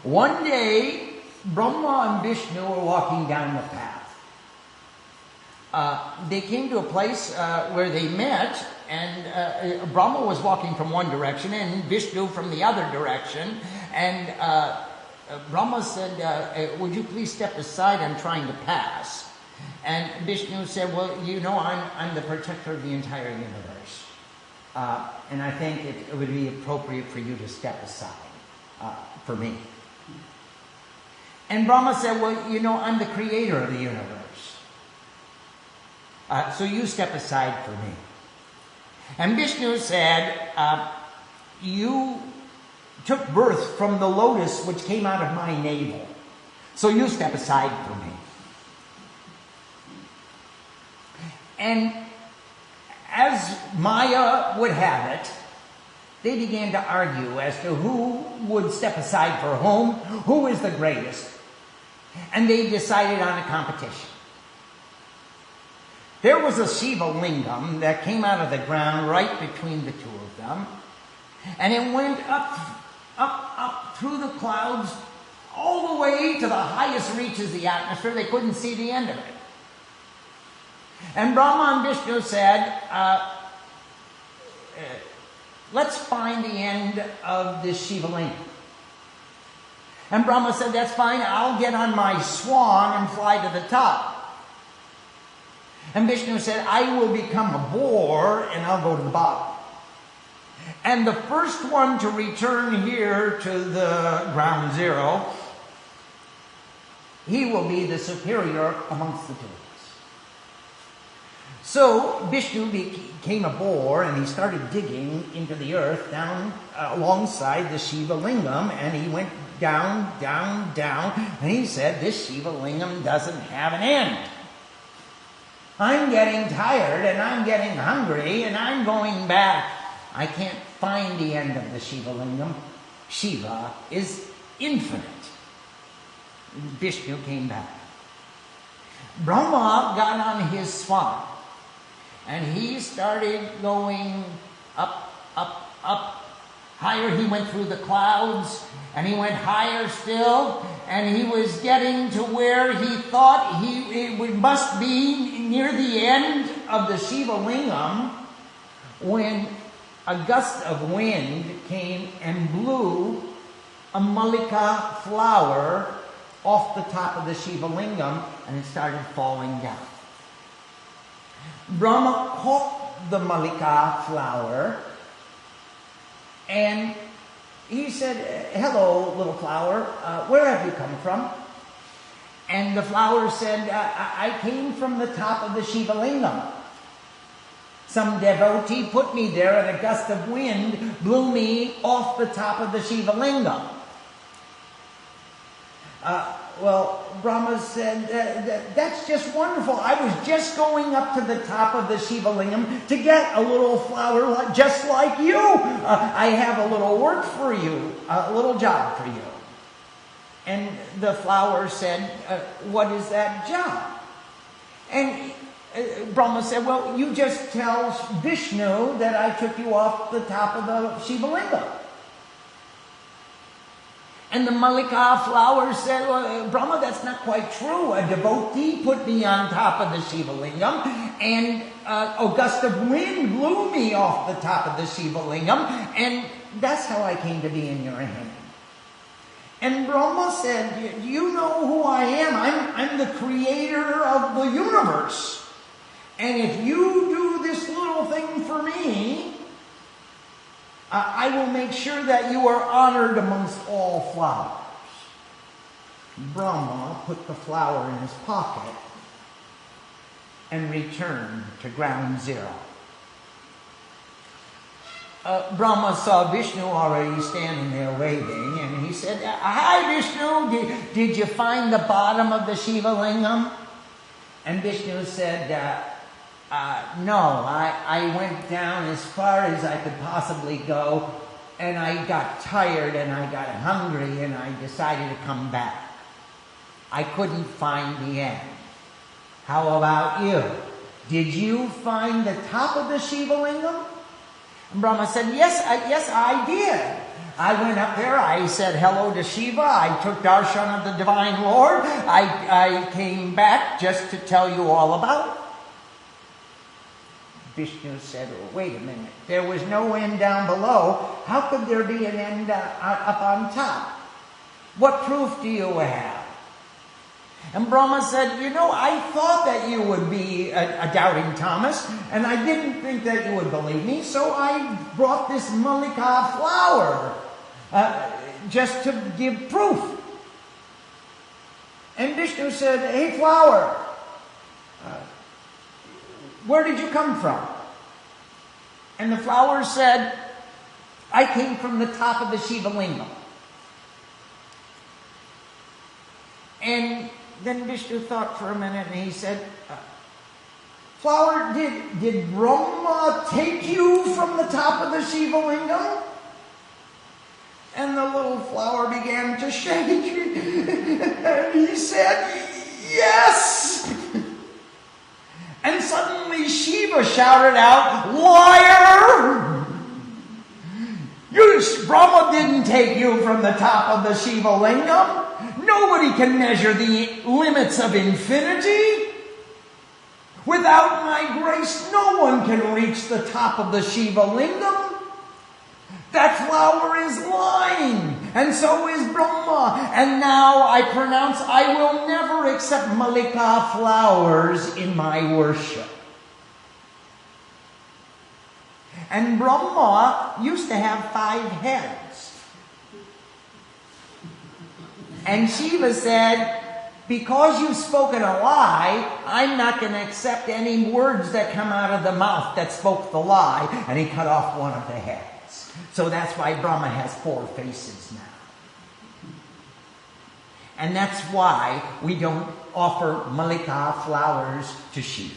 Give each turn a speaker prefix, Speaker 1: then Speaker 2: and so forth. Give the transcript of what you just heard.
Speaker 1: One day, Brahma and Vishnu were walking down the path. They came to a place where they met, and Brahma was walking from one direction and Vishnu from the other direction. And Brahma said, would you please step aside? I'm trying to pass. And Vishnu said, well, I'm the protector of the entire universe. And I think it would be appropriate for you to step aside for me. And Brahma said, well, I'm the creator of the universe. So you step aside for me. And Vishnu said, you took birth from the lotus which came out of my navel. So you step aside for me. And as Maya would have it, they began to argue as to who would step aside for whom, who is the greatest. And they decided on a competition. There was a Shiva Lingam that came out of the ground right between the two of them. And it went up through the clouds all the way to the highest reaches of the atmosphere. They couldn't see the end of it. And Brahma and Vishnu said, let's find the end of this Shiva Lingam. And Brahma said, that's fine, I'll get on my swan and fly to the top. And Vishnu said, I will become a boar and I'll go to the bottom. And the first one to return here to the ground zero, he will be the superior amongst the two of us. So Vishnu became a boar and he started digging into the earth down alongside the Shiva Lingam, and he went down, down, down, and he said, this Shiva Lingam doesn't have an end. I'm getting tired and I'm getting hungry and I'm going back. I can't find the end of the Shiva Lingam. Shiva is infinite. Vishnu came back. Brahma got on his swan and he started going up, up, up. Higher, he went through the clouds, and he went higher still, and he was getting to where he thought it must be near the end of the Shiva Lingam, when a gust of wind came and blew a Mallika flower off the top of the Shiva Lingam, and it started falling down. Brahma caught the Mallika flower, and he said, hello, little flower, where have you come from? And the flower said, I came from the top of the Shiva Lingam. Some devotee put me there, and a gust of wind blew me off the top of the Shiva Lingam. Well, Brahma said, that's just wonderful. I was just going up to the top of the Shiva Lingam to get a little flower just like you. I have a little work for you, a little job for you. And the flower said, what is that job? And Brahma said, well, you just tell Vishnu that I took you off the top of the Shiva Lingam. And the Mallika flower said, well, Brahma, that's not quite true. A devotee put me on top of the Shiva Lingam, and a gust of wind blew me off the top of the Shiva Lingam, and that's how I came to be in your hand. And Brahma said, you know who I am. I'm the creator of the universe. And if you do this little thing for me, I will make sure that you are honored amongst all flowers. Brahma put the flower in his pocket and returned to ground zero. Brahma saw Vishnu already standing there waiting, and he said, hi Vishnu, did you find the bottom of the Shiva Lingam? And Vishnu said, no, I went down as far as I could possibly go, and I got tired and I got hungry and I decided to come back. I couldn't find the end. How about you? Did you find the top of the Shiva Lingam? And Brahma said, yes, I did. I went up there, I said hello to Shiva, I took darshan of the Divine Lord, I came back just to tell you all about it. Vishnu said, oh, wait a minute, there was no end down below, how could there be an end up on top? What proof do you have? And Brahma said, I thought that you would be a doubting Thomas, and I didn't think that you would believe me, so I brought this Mallika flower just to give proof. And Vishnu said, hey, flower, where did you come from? And the flower said, I came from the top of the Shiva Lingam. And then Vishnu thought for a minute and he said, flower, did Brahma take you from the top of the Shiva Lingam? And the little flower began to shake. And he said, yes! And suddenly Shiva shouted out, liar! Brahma didn't take you from the top of the Shiva Lingam. Nobody can measure the limits of infinity. Without my grace, no one can reach the top of the Shiva Lingam. That flower is lying, and so is Brahma. And now I pronounce I will never accept Mallika flowers in my worship. And Brahma used to have 5 heads. And Shiva said, because you've spoken a lie, I'm not going to accept any words that come out of the mouth that spoke the lie. And he cut off one of the heads. So that's why Brahma has 4 faces now. And that's why we don't offer Mallika flowers to Shiva.